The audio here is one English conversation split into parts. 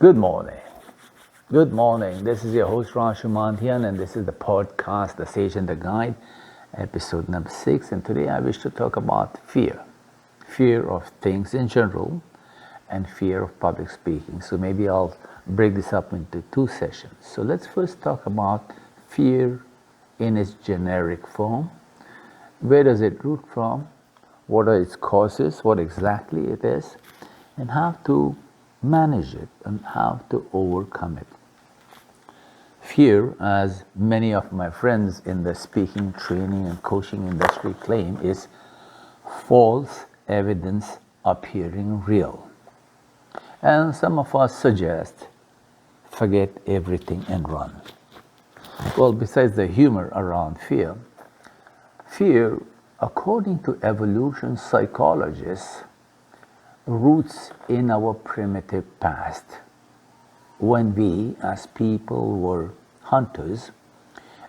Good morning. Good morning. This is your host Raj Shumantian, and this is the podcast, The Sage and the Guide, episode number 6. And today I wish to talk about fear. Fear of things in general and fear of public speaking. So maybe I'll break this up into two sessions. So let's first talk about fear in its generic form. Where does it root from? What are its causes? What exactly it is? And how to manage it and how to overcome it. Fear, as many of my friends in the speaking, training, and coaching industry claim, is false evidence appearing real. And some of us suggest forget everything and run. Well, besides the humor around fear, according to evolution psychologists, roots in our primitive past, when we as people were hunters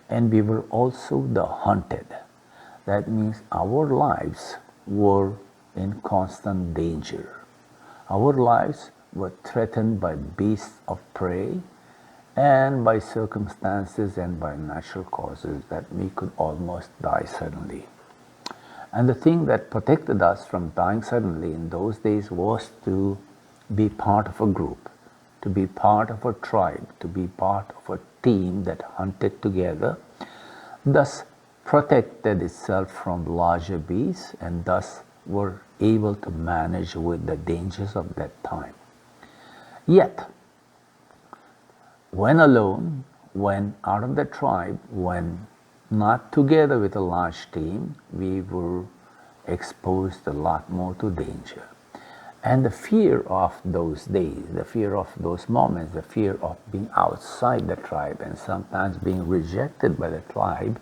and we were also the hunted. That means our lives were in constant danger. Our lives were threatened by beasts of prey and by circumstances and by natural causes that we could almost die suddenly. And the thing that protected us from dying suddenly in those days was to be part of a group, to be part of a tribe, to be part of a team that hunted together, thus protected itself from larger beasts and thus were able to manage with the dangers of that time. Yet, when alone, when out of the tribe, when not together with a large team, we were exposed a lot more to danger. And the fear of those days, the fear of those moments, the fear of being outside the tribe and sometimes being rejected by the tribe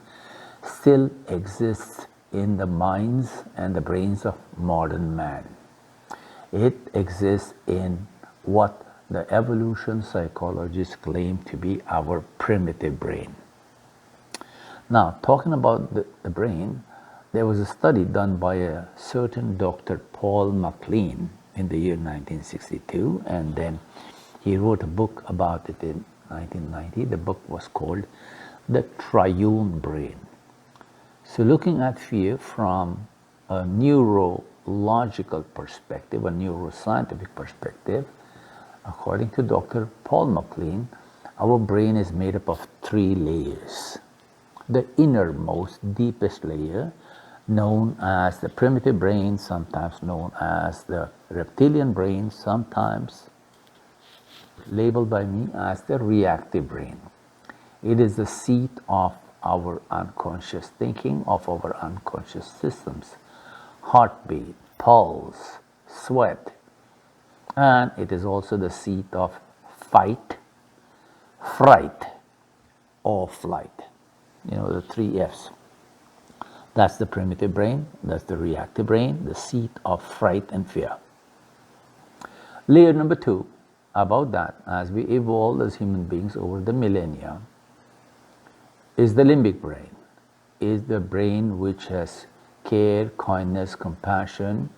still exists in the minds and the brains of modern man. It exists in what the evolution psychologists claim to be our primitive brain. Now, talking about the brain, there was a study done by a certain Dr. Paul MacLean in the year 1962, and then he wrote a book about it in 1990. The book was called The Triune Brain. So looking at fear from a neurological perspective, a neuroscientific perspective, according to Dr. Paul MacLean, our brain is made up of 3 layers. The innermost, deepest layer, known as the primitive brain, sometimes known as the reptilian brain, sometimes labeled by me as the reactive brain. It is the seat of our unconscious thinking, of our unconscious systems, heartbeat, pulse, sweat, and it is also the seat of fight, fright, or flight. The 3 F's. That's the primitive brain, that's the reactive brain, the seat of fright and fear. Layer number 2, about that, as we evolved as human beings over the millennia, is the limbic brain, is the brain which has care, kindness, compassion,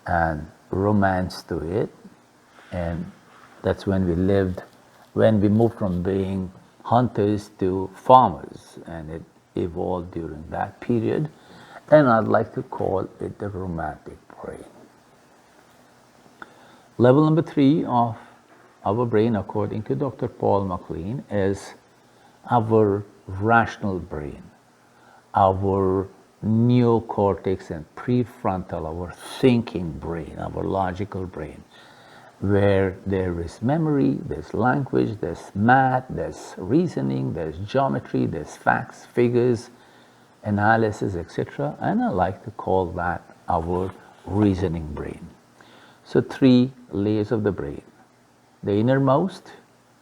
and romance to it. And that's when we moved from being hunters to farmers, and it evolved during that period, and I'd like to call it the romantic brain. Level number 3 of our brain, according to Dr. Paul MacLean, is our rational brain, our neocortex and prefrontal, our thinking brain, our logical brain, where there is memory, there's language, there's math, there's reasoning, there's geometry, there's facts, figures, analysis, etc. And I like to call that our reasoning brain. So 3 layers of the brain. The innermost,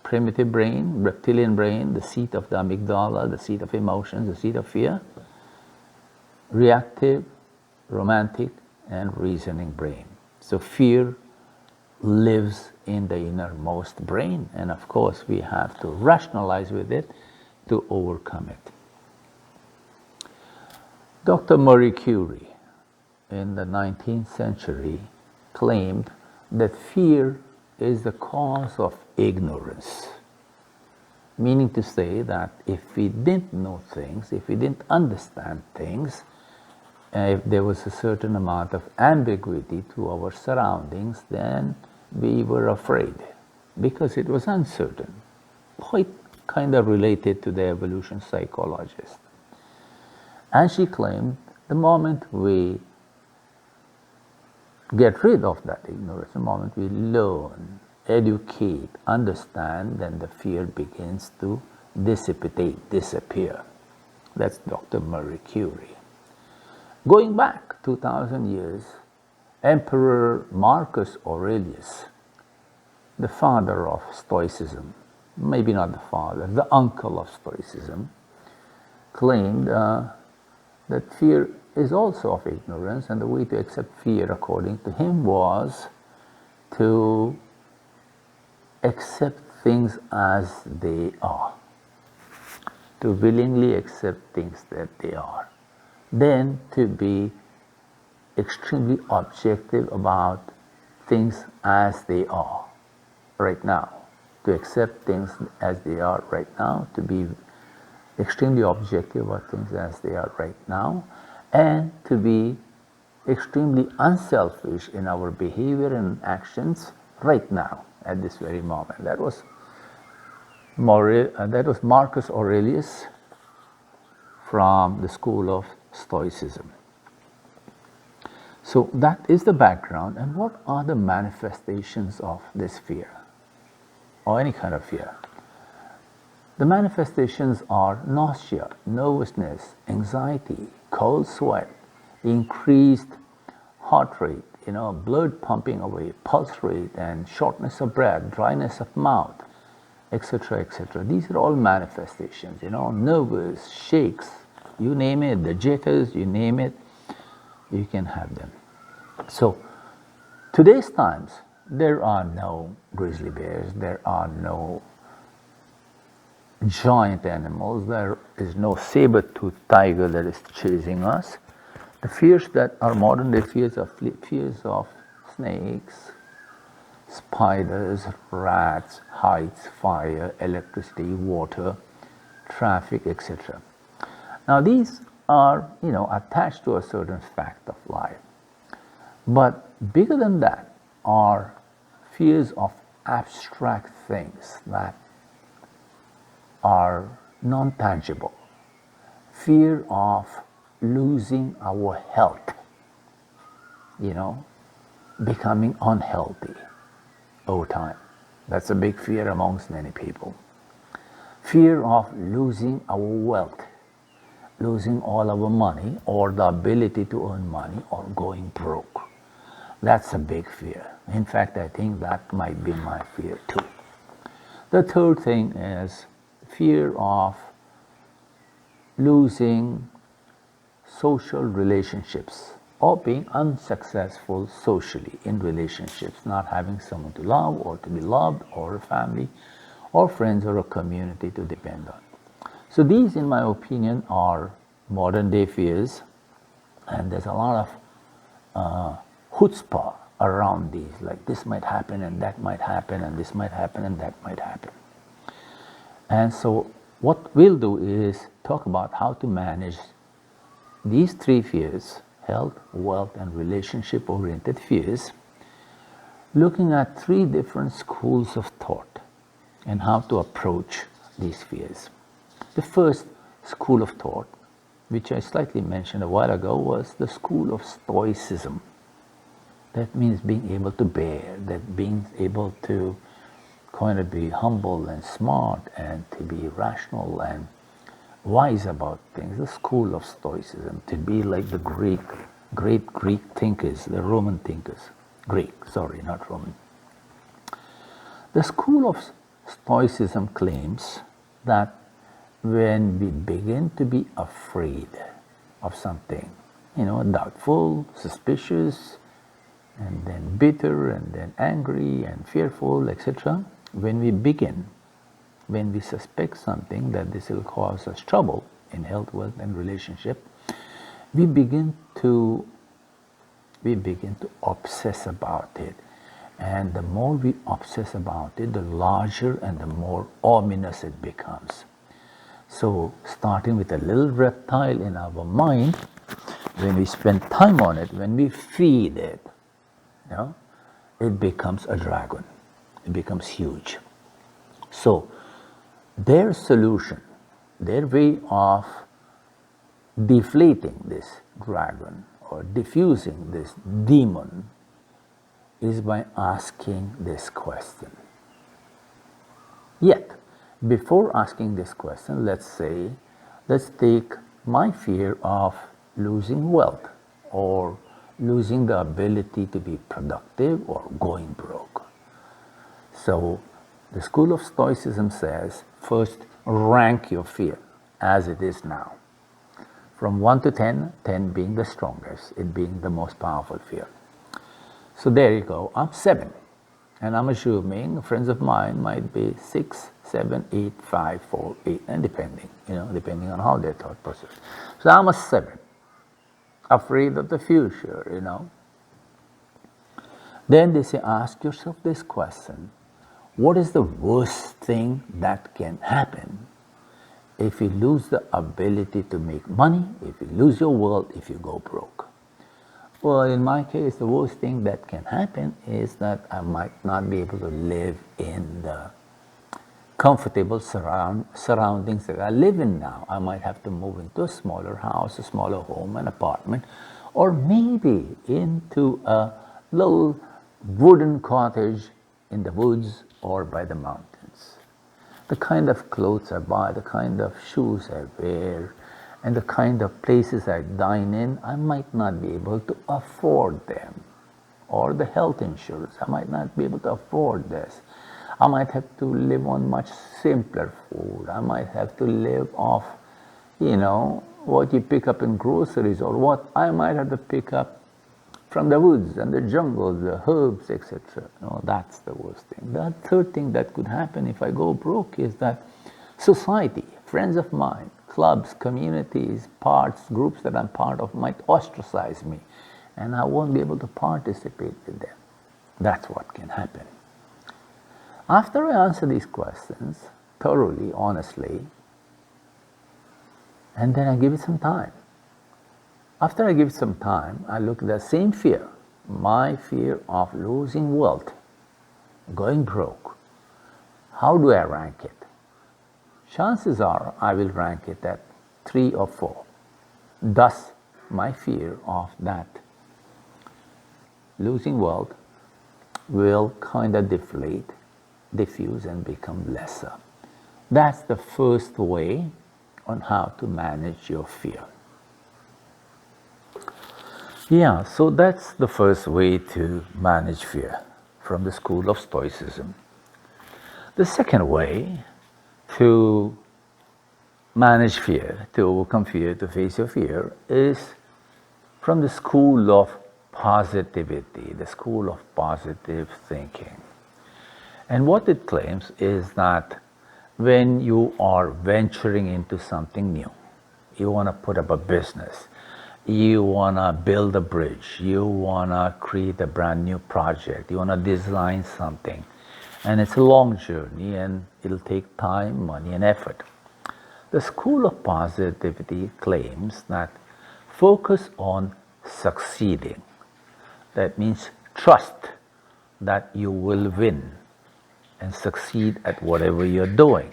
primitive brain, reptilian brain, the seat of the amygdala, the seat of emotions, the seat of fear. Reactive, romantic, and reasoning brain. So fear lives in the innermost brain, and of course we have to rationalize with it to overcome it. Dr. Marie Curie in the 19th century claimed that fear is the cause of ignorance. Meaning to say that if we didn't know things, if we didn't understand things, if there was a certain amount of ambiguity to our surroundings, then we were afraid because it was uncertain. Quite kind of related to the evolution psychologist. And she claimed the moment we get rid of that ignorance, the moment we learn, educate, understand, then the fear begins to dissipate, disappear. That's Dr. Marie Curie. Going back 2,000 years, Emperor Marcus Aurelius, the father of Stoicism, maybe not the father, the uncle of Stoicism, claimed that fear is also of ignorance, and the way to accept fear, according to him, was to accept things as they are, to willingly accept things that they are, then to be extremely objective about things as they are right now, to accept things as they are right now, to be extremely objective about things as they are right now, and to be extremely unselfish in our behavior and actions right now, at this very moment. That was Marcus Aurelius from the school of Stoicism. So that is the background. And what are the manifestations of this fear, or any kind of fear? The manifestations are nausea, nervousness, anxiety, cold sweat, increased heart rate, blood pumping away, pulse rate, and shortness of breath, dryness of mouth, etc., etc. These are all manifestations, nervous, shakes, you name it, the jitters, you name it, you can have them. So, today's times, there are no grizzly bears, there are no giant animals, there is no saber-toothed tiger that is chasing us. The fears that are modern day fears are fears of snakes, spiders, rats, heights, fire, electricity, water, traffic, etc. Now these are, attached to a certain fact of life. But bigger than that are fears of abstract things that are non-tangible. Fear of losing our health, becoming unhealthy over time. That's a big fear amongst many people. Fear of losing our wealth, losing all our money or the ability to earn money, or going broke. That's a big fear. In fact, I think that might be my fear too. The third thing is fear of losing social relationships or being unsuccessful socially in relationships, not having someone to love or to be loved, or a family or friends or a community to depend on. So these, in my opinion, are modern day fears, and there's a lot of chutzpah around these, like this might happen and that might happen and this might happen and that might happen. And so what we'll do is talk about how to manage these three fears: health, wealth, and relationship-oriented fears, looking at three different schools of thought and how to approach these fears. The first school of thought, which I slightly mentioned a while ago, was the school of Stoicism. That means being able to bear, that being able to kind of be humble and smart and to be rational and wise about things. The school of Stoicism, to be like the great Greek thinkers, the Roman thinkers. Not Roman. The school of Stoicism claims that when we begin to be afraid of something, doubtful, suspicious, and then bitter, and then angry and fearful, etc., when we suspect something that this will cause us trouble in health, wealth, and relationship, we begin to obsess about it. And the more we obsess about it, the larger and the more ominous it becomes. So starting with a little reptile in our mind, when we spend time on it, when we feed it, you know, it becomes a dragon. It becomes huge. So their solution, their way of deflating this dragon or diffusing this demon is by asking this question. Yet, before asking this question, let's take my fear of losing wealth or losing the ability to be productive or going broke. So, the school of Stoicism says, first rank your fear as it is now. From 1 to 10, 10 being the strongest, it being the most powerful fear. So there you go, I'm 7. And I'm assuming friends of mine might be 6, 7, 8, 5, 4, 8, and depending on how their thought process. So I'm a 7, afraid of the future, Then they say, ask yourself this question: what is the worst thing that can happen if you lose the ability to make money, if you lose your wealth, if you go broke? Well, in my case, the worst thing that can happen is that I might not be able to live in the comfortable surroundings that I live in now. I might have to move into a smaller house, a smaller home, an apartment, or maybe into a little wooden cottage in the woods or by the mountains. The kind of clothes I buy, the kind of shoes I wear, and the kind of places I dine in, I might not be able to afford them. Or the health insurance, I might not be able to afford this. I might have to live on much simpler food. I might have to live off, what you pick up in groceries, or what I might have to pick up from the woods and the jungles, the herbs, etc. That's the worst thing. The third thing that could happen if I go broke is that society, friends of mine, clubs, communities, groups that I'm part of might ostracize me, and I won't be able to participate with them. That's what can happen. After I answer these questions thoroughly, honestly, and then I give it some time. After I give it some time, I look at the same fear, my fear of losing wealth, going broke. How do I rank it? Chances are I will rank it at 3 or 4. Thus, my fear of that losing wealth will kind of diffuse and become lesser. That's the first way on how to manage your fear. Yeah, so that's the first way to manage fear from the school of Stoicism. The second way to manage fear, to overcome fear, to face your fear, is from the school of positivity, the school of positive thinking. And what it claims is that when you are venturing into something new, you want to put up a business, you want to build a bridge, you want to create a brand new project, you want to design something, and it's a long journey and it'll take time, money, and effort. The school of positivity claims that focus on succeeding. That means trust that you will win and succeed at whatever you're doing.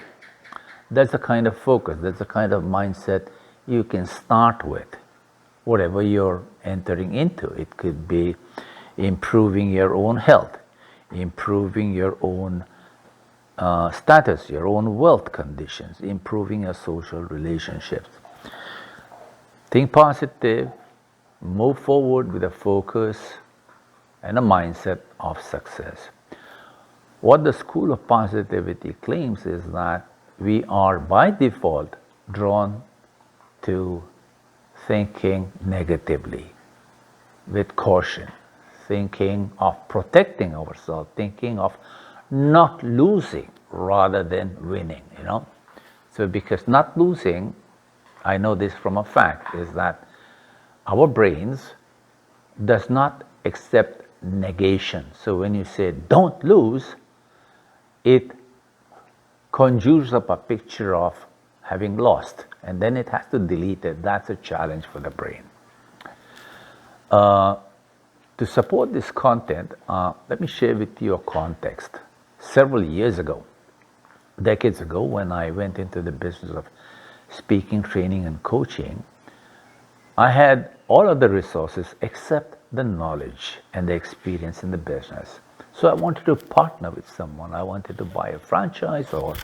That's the kind of focus, that's the kind of mindset you can start with, whatever you're entering into. It could be improving your own health, improving your own status, your own wealth conditions, improving your social relationships. Think positive, move forward with a focus and a mindset of success. What the school of positivity claims is that we are by default drawn to thinking negatively, with caution, thinking of protecting ourselves, thinking of not losing rather than winning, So because not losing, I know this from a fact, is that our brains does not accept negation. So when you say don't lose, it conjures up a picture of having lost, and then it has to delete it. That's a challenge for the brain. To support this content, let me share with you a context. Several years ago, decades ago, when I went into the business of speaking, training, and coaching, I had all of the resources except the knowledge and the experience in the business. So I wanted to partner with someone. I wanted to buy a franchise or,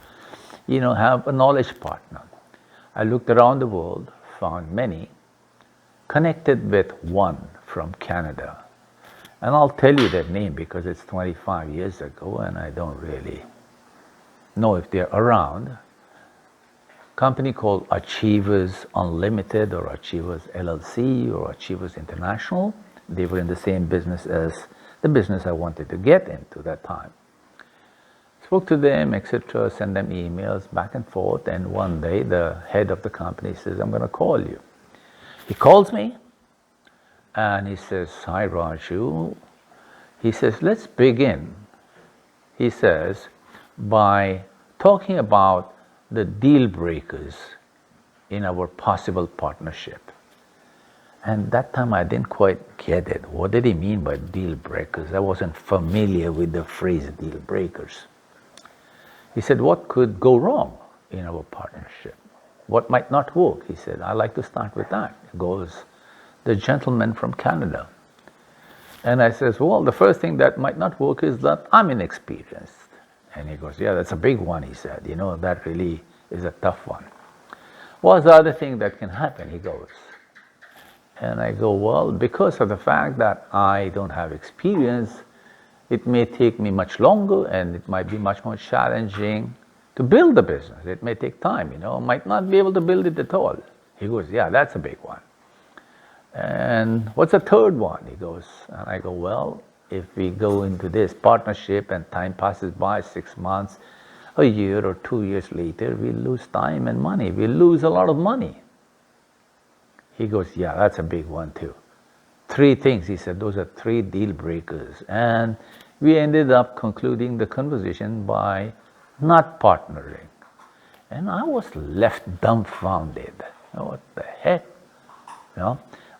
have a knowledge partner. I looked around the world, found many, connected with one from Canada. And I'll tell you their name because it's 25 years ago and I don't really know if they're around. Company called Achievers Unlimited or Achievers LLC or Achievers International. They were in the same business as the business I wanted to get into that time. Spoke to them, etc., sent them emails back and forth, and one day the head of the company says, I'm going to call you. He calls me and he says, hi Raju. He says, let's begin, he says, by talking about the deal breakers in our possible partnership. And that time I didn't quite get it. What did he mean by deal breakers? I wasn't familiar with the phrase deal breakers. He said, what could go wrong in our partnership? What might not work? He said, I like to start with that. It goes, the gentleman from Canada. And I says, well, the first thing that might not work is that I'm inexperienced. And he goes, yeah, that's a big one, he said. That really is a tough one. What's the other thing that can happen? He goes. And I go, well, because of the fact that I don't have experience, it may take me much longer and it might be much more challenging to build the business. It may take time, I might not be able to build it at all. He goes, yeah, that's a big one. And what's the third one? He goes, and I go, well, if we go into this partnership and time passes by 6 months, a year or 2 years later, we lose time and money. We lose a lot of money. He goes, yeah, that's a big one too. 3 things, he said, those are 3 deal breakers. And we ended up concluding the conversation by not partnering. And I was left dumbfounded. What the heck?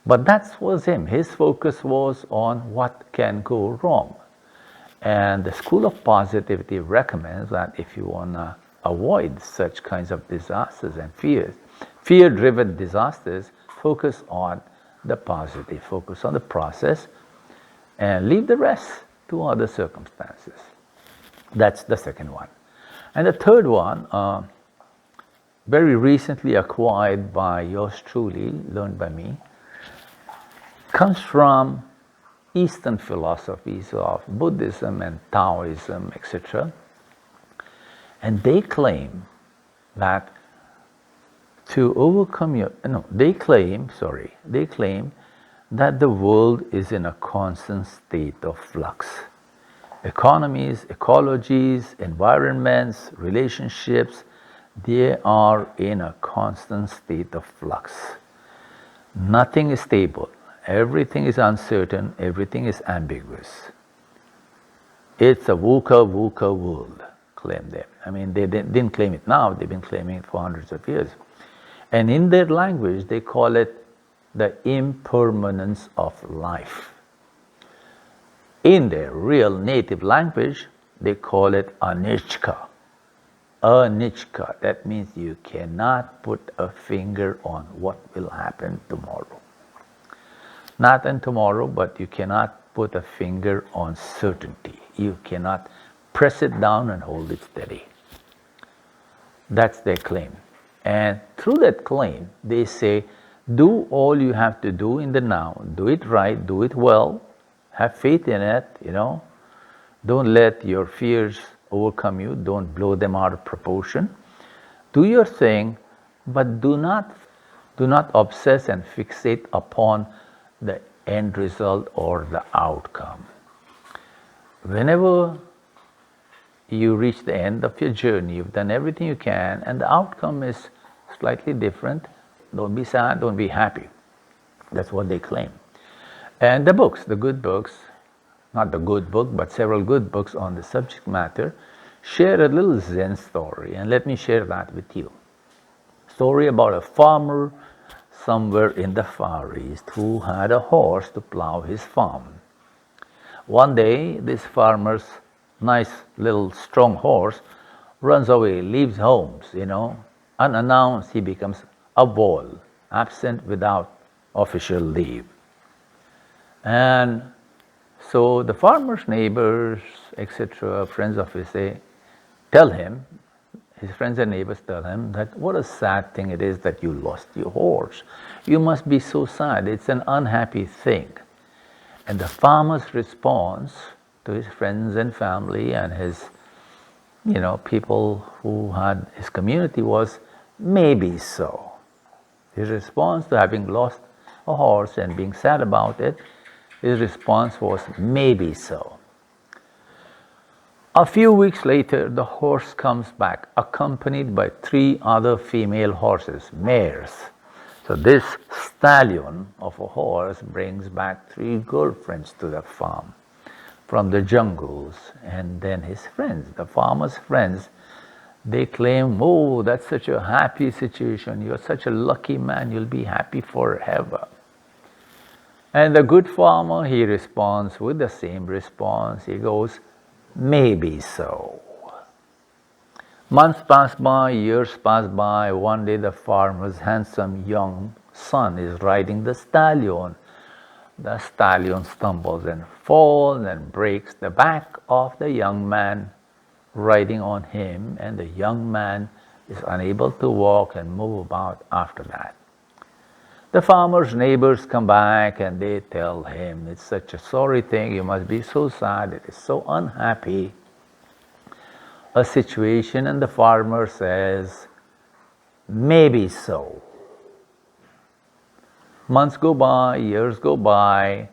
But that was him. His focus was on what can go wrong. And the School of Positivity recommends that if you want to avoid such kinds of disasters and fear-driven disasters, focus on the positive, focus on the process, and leave the rest to other circumstances. That's the second one. And the third one, very recently acquired by yours truly, learned by me, comes from Eastern philosophies of Buddhism and Taoism, etc. And they claim that to overcome they claim that the world is in a constant state of flux. Economies, ecologies, environments, relationships, they are in a constant state of flux. Nothing is stable. Everything is uncertain. Everything is ambiguous. It's a VUCA world, claim them. I mean, they didn't claim it now. They've been claiming it for hundreds of years. And in their language, they call it the impermanence of life. In their real native language, they call it anicca. Anicca, that means you cannot put a finger on what will happen tomorrow. Not in tomorrow, but you cannot put a finger on certainty. You cannot press it down and hold it steady. That's their claim. And through that claim, they say, do all you have to do in the now. Do it right, do it well, have faith in it, Don't let your fears overcome you. Don't blow them out of proportion. Do your thing, but do not obsess and fixate upon the end result or the outcome. Whenever you reach the end of your journey, you've done everything you can, and the outcome is slightly different, don't be sad, don't be happy. That's what they claim. And the books, the good books, not the good book, but several good books on the subject matter, share a little Zen story, and let me share that with you. Story about a farmer somewhere in the Far East who had a horse to plow his farm. One day, this farmer's nice little strong horse runs away, leaves home, unannounced. He becomes a wall, absent without official leave. And so the farmer's neighbors, etc., friends of his, his friends and neighbors tell him that what a sad thing it is that you lost your horse. You must be so sad. It's an unhappy thing. And the farmer's response to his friends and family and his, people who had his community was, maybe so. His response to having lost a horse and being sad about it, his response was, maybe so. A few weeks later, the horse comes back, accompanied by 3 other female horses, mares. So this stallion of a horse brings back 3 girlfriends to the farm from the jungles. And then his friends, the farmer's friends, they claim, oh, that's such a happy situation. You're such a lucky man. You'll be happy forever. And the good farmer, he responds with the same response. He goes, maybe so. Months pass by, years pass by. One day the farmer's handsome young son is riding the stallion. The stallion stumbles and falls and breaks the back of the young man riding on him, and the young man is unable to walk and move about after that. The farmer's neighbors come back and they tell him, it's such a sorry thing, you must be so sad, it is so unhappy a situation. And the farmer says, maybe so. Months go by, years go by,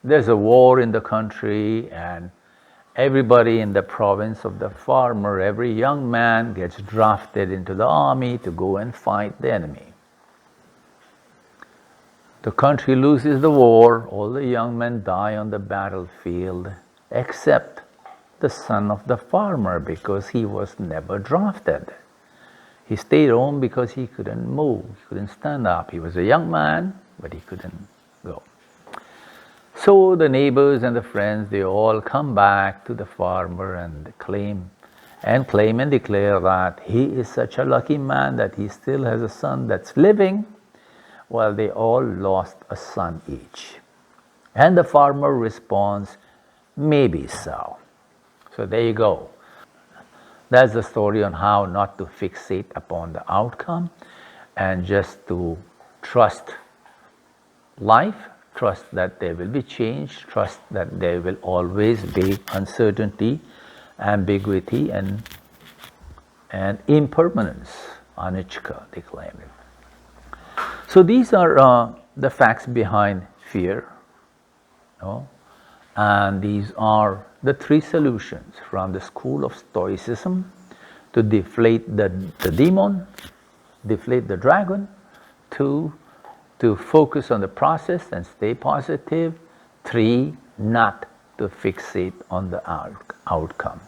there's a war in the country, and everybody in the province of the farmer, every young man gets drafted into the army to go and fight the enemy. The country loses the war, all the young men die on the battlefield, except the son of the farmer, because he was never drafted. He stayed home because he couldn't move, he couldn't stand up. He was a young man, but he couldn't go. So the neighbors and the friends, they all come back to the farmer and claim and declare that he is such a lucky man that he still has a son that's living, while they all lost a son each. And the farmer responds, maybe so. So there you go. That's the story on how not to fixate upon the outcome and just to trust life, trust that there will be change, trust that there will always be uncertainty, ambiguity, and impermanence. Anichka, they claim it. So these are the facts behind fear, and these are the 3 solutions from the school of Stoicism to deflate the demon, deflate the dragon, to focus on the process and stay positive, 3, not to fixate on the outcome.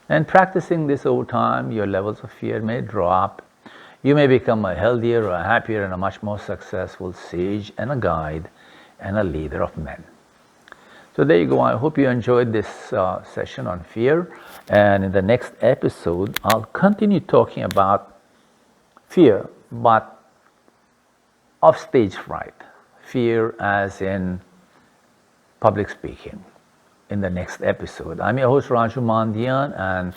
And practicing this over time, your levels of fear may drop. You may become a healthier, a happier, and a much more successful sage and a guide and a leader of men. So there you go. I hope you enjoyed this session on fear. And in the next episode, I'll continue talking about fear, but of stage fright. Fear as in public speaking. In the next episode. I'm your host, Raju Mandian, and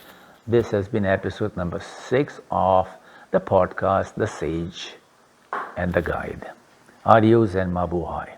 this has been episode number 6 of the podcast, The Sage and the Guide. Adios and mabuhay.